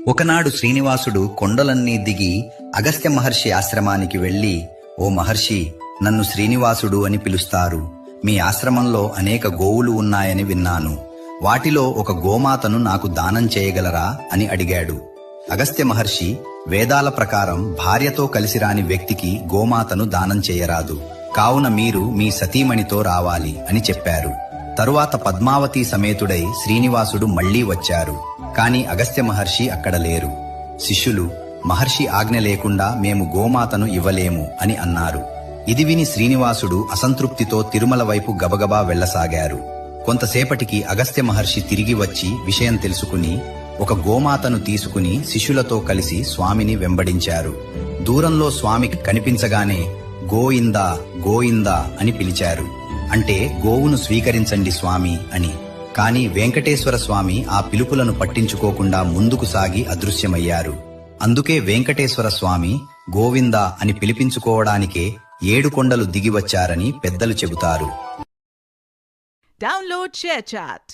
ఒకనాడు శ్రీనివాసుడు కొండలన్నీ దిగి అగస్త్య మహర్షి ఆశ్రమానికి వెళ్లి, ఓ మహర్షి, నన్ను శ్రీనివాసుడు అని పిలుస్తారు. మీ ఆశ్రమంలో అనేక గోవులు ఉన్నాయని విన్నాను. వాటిలో ఒక గోమాతను నాకు దానం చేయగలరా అని అడిగాడు. అగస్త్య మహర్షి, వేదాల ప్రకారం భార్యతో కలిసి రాని వ్యక్తికి గోమాతను దానం చేయరాదు. కావున మీరు మీ సతీమణితో రావాలి అని చెప్పారు. తరువాత పద్మావతి సమేతుడై శ్రీనివాసుడు మళ్లీ వచ్చారు. కాని అగస్త్య మహర్షి అక్కడ లేరు. శిష్యులు, మహర్షి ఆజ్ఞ లేకుండా మేము గోమాతను ఇవ్వలేము అని అన్నారు. ఇది విని శ్రీనివాసుడు అసంతృప్తితో తిరుమల వైపు గబగబా వెళ్లసాగారు. కొంతసేపటికి అగస్త్య మహర్షి తిరిగి వచ్చి విషయం తెలుసుకుని ఒక గోమాతను తీసుకుని శిష్యులతో కలిసి స్వామిని వెంబడించారు. దూరంలో స్వామికి కనిపించగానే గోయిందా గోయిందా అని పిలిచారు. అంటే గోవును స్వీకరించండి స్వామి అని. కాని వెంకటేశ్వర స్వామి ఆ పిలుపులను పట్టించుకోకుండా ముందుకు సాగి అదృశ్యమయ్యారు. అందుకే వెంకటేశ్వర స్వామి గోవిందా అని పిలిపించుకోవడానికే 7 కొండలు దిగివచ్చారని పెద్దలు చెబుతారు. Download ShareChat.